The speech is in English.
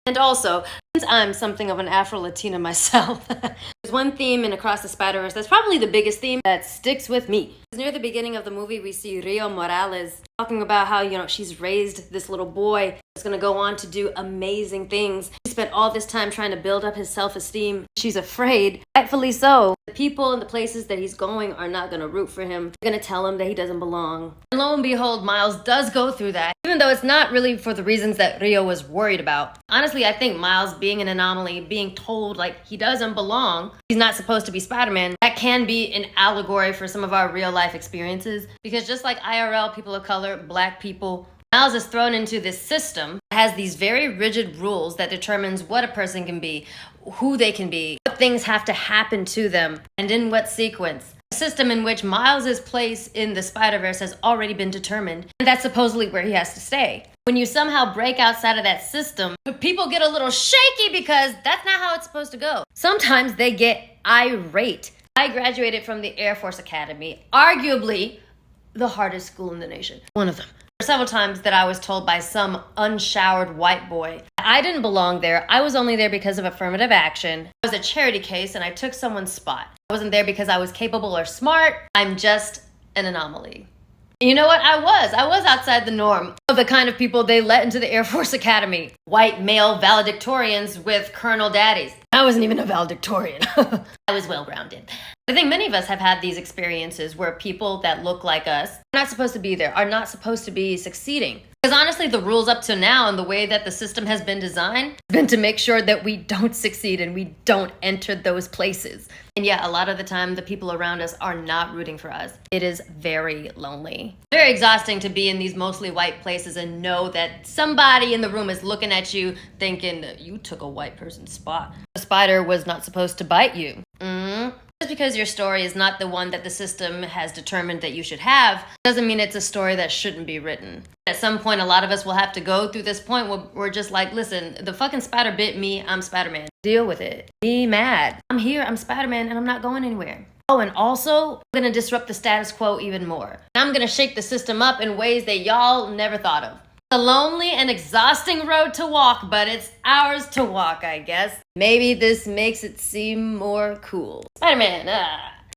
And also, since I'm something of an Afro-Latina myself, there's one theme in Across the Spider-Verse that's probably the biggest theme that sticks with me. Near the beginning of the movie, we see Rio Morales talking about how, she's raised this little boy that's going to go on to do amazing things. She spent all this time trying to build up his self-esteem. She's afraid, rightfully so. The people and the places that he's going are not going to root for him. They're going to tell him that he doesn't belong. And lo and behold, Miles does go through that, even though it's not really for the reasons that Rio was worried about. Honestly, I think Miles being an anomaly, being told like he doesn't belong, he's not supposed to be Spider-Man, that can be an allegory for some of our real life experiences. Because just like IRL, people of color, Black people, Miles is thrown into this system that has these very rigid rules that determines what a person can be, who they can be, what things have to happen to them, and in what sequence. A system in which Miles' place in the Spider-Verse has already been determined, and that's supposedly where he has to stay. When you somehow break outside of that system, people get a little shaky because that's not how it's supposed to go. Sometimes they get irate. I graduated from the Air Force Academy, arguably the hardest school in the nation. One of them. Several times that I was told by some unshowered white boy I didn't belong there. I was only there because of affirmative action. It was a charity case and I took someone's spot. I wasn't there because I was capable or smart. I'm just an anomaly. And you know what? I was outside the norm of the kind of people they let into the Air Force Academy. White male valedictorians with colonel daddies. I wasn't even a valedictorian. I was well-rounded. I think many of us have had these experiences where people that look like us are not supposed to be there, are not supposed to be succeeding. Because honestly, the rules up to now and the way that the system has been designed has been to make sure that we don't succeed and we don't enter those places. And yeah, a lot of the time, the people around us are not rooting for us. It is very lonely. Very exhausting to be in these mostly white places and know that somebody in the room is looking at you thinking that you took a white person's spot. The spider was not supposed to bite you. Just because your story is not the one that the system has determined that you should have, doesn't mean it's a story that shouldn't be written. At some point, a lot of us will have to go through this point where we're just like, listen, the fucking spider bit me, I'm Spider-Man. Deal with it. Be mad. I'm here, I'm Spider-Man, and I'm not going anywhere. Oh, and also, I'm gonna disrupt the status quo even more. I'm gonna shake the system up in ways that y'all never thought of. A lonely and exhausting road to walk, but it's ours to walk, I guess. Maybe this makes it seem more cool. Spider-Man,